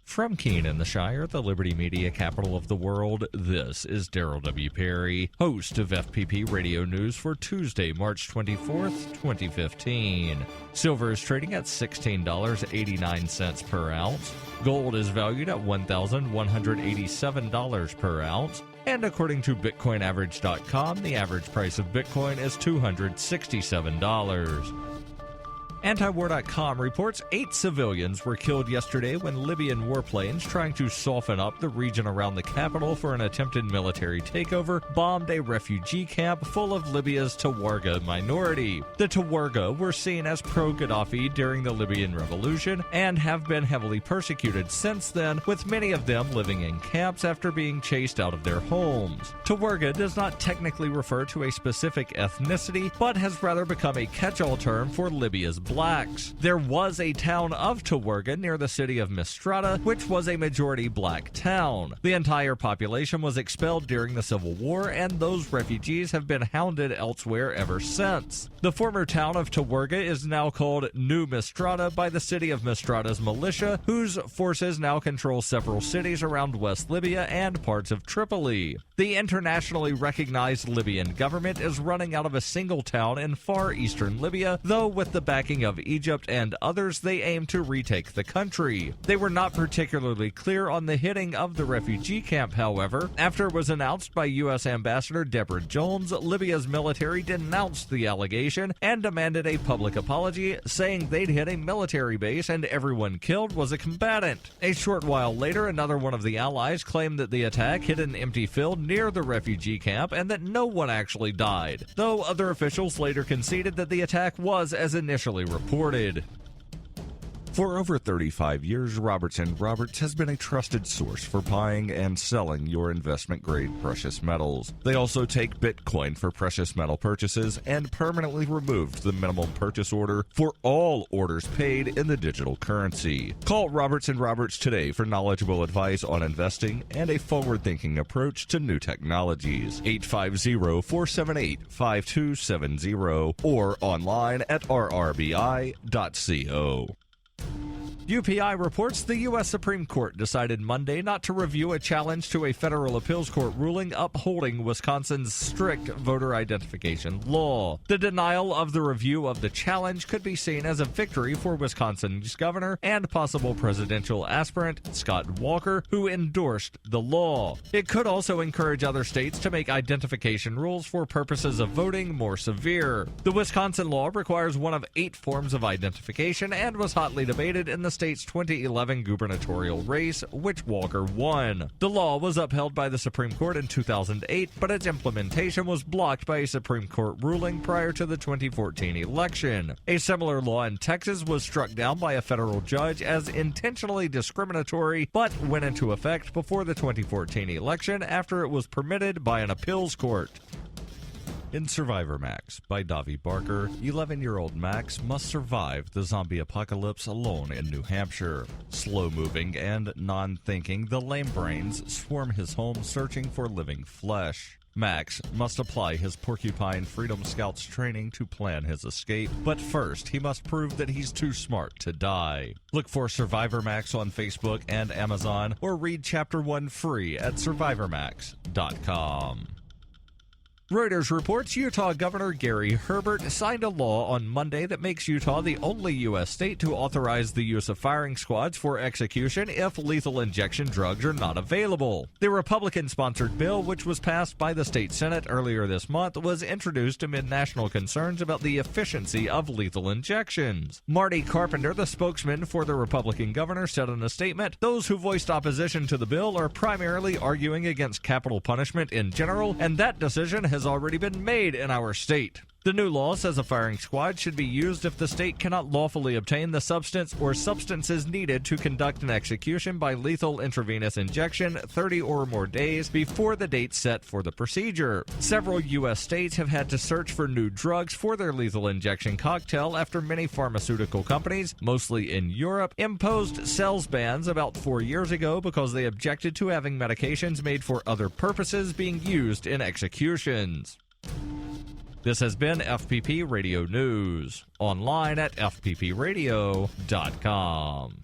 From Keene in the Shire, the Liberty Media capital of the world, this is Daryl W. Perry, host of FPP Radio News for Tuesday, March 24th, 2015. Silver is trading at $16.89 per ounce. Gold is valued at $1,187 per ounce. And according to BitcoinAverage.com, the average price of Bitcoin is $267. Antiwar.com reports 8 civilians were killed yesterday when Libyan warplanes trying to soften up the region around the capital for an attempted military takeover bombed a refugee camp full of Libya's Tuareg minority. The Tuareg were seen as pro-Gaddafi during the Libyan revolution and have been heavily persecuted since then, with many of them living in camps after being chased out of their homes. Tuareg does not technically refer to a specific ethnicity, but has rather become a catch-all term for Libya's blacks. There was a town of Tuareg near the city of Misrata, which was a majority black town. The entire population was expelled during the Civil War, and those refugees have been hounded elsewhere ever since. The former town of Tuareg is now called New Misrata by the city of Misrata's militia, whose forces now control several cities around West Libya and parts of Tripoli. The internationally recognized Libyan government is running out of a single town in far eastern Libya, though with the backing of Egypt and others, they aim to retake the country. They were not particularly clear on the hitting of the refugee camp, however. After it was announced by U.S. Ambassador Deborah Jones, Libya's military denounced the allegation and demanded a public apology, saying they'd hit a military base and everyone killed was a combatant. A short while later, another one of the allies claimed that the attack hit an empty field near the refugee camp and that no one actually died, though other officials later conceded that the attack was as initially reported. For over 35 years, Robertson Roberts has been a trusted source for buying and selling your investment-grade precious metals. They also take Bitcoin for precious metal purchases and permanently removed the minimum purchase order for all orders paid in the digital currency. Call Robertson Roberts today for knowledgeable advice on investing and a forward-thinking approach to new technologies. 850-478-5270 or online at rrbi.co. UPI reports the U.S. Supreme Court decided Monday not to review a challenge to a federal appeals court ruling upholding Wisconsin's strict voter identification law. The denial of the review of the challenge could be seen as a victory for Wisconsin's governor and possible presidential aspirant Scott Walker, who endorsed the law. It could also encourage other states to make identification rules for purposes of voting more severe. The Wisconsin law requires one of 8 forms of identification and was hotly debated in the state's 2011 gubernatorial race, which Walker won. The law was upheld by the Supreme Court in 2008, but its implementation was blocked by a Supreme Court ruling prior to the 2014 election. A similar law in Texas was struck down by a federal judge as intentionally discriminatory, but went into effect before the 2014 election after it was permitted by an appeals court. In Survivor Max by Davi Barker, 11-year-old Max must survive the zombie apocalypse alone in New Hampshire. Slow-moving and non-thinking, the lame brains swarm his home searching for living flesh. Max must apply his Porcupine Freedom Scouts training to plan his escape, but first he must prove that he's too smart to die. Look for Survivor Max on Facebook and Amazon, or read Chapter 1 free at survivormax.com. Reuters reports Utah Governor Gary Herbert signed a law on Monday that makes Utah the only U.S. state to authorize the use of firing squads for execution if lethal injection drugs are not available. The Republican-sponsored bill, which was passed by the state Senate earlier this month, was introduced amid national concerns about the efficiency of lethal injections. Marty Carpenter, the spokesman for the Republican governor, said in a statement, "Those who voiced opposition to the bill are primarily arguing against capital punishment in general, and that decision has already been made in our state." The new law says a firing squad should be used if the state cannot lawfully obtain the substance or substances needed to conduct an execution by lethal intravenous injection 30 or more days before the date set for the procedure. Several U.S. states have had to search for new drugs for their lethal injection cocktail after many pharmaceutical companies, mostly in Europe, imposed sales bans about 4 years ago because they objected to having medications made for other purposes being used in executions. This has been FPP Radio News, online at fppradio.com.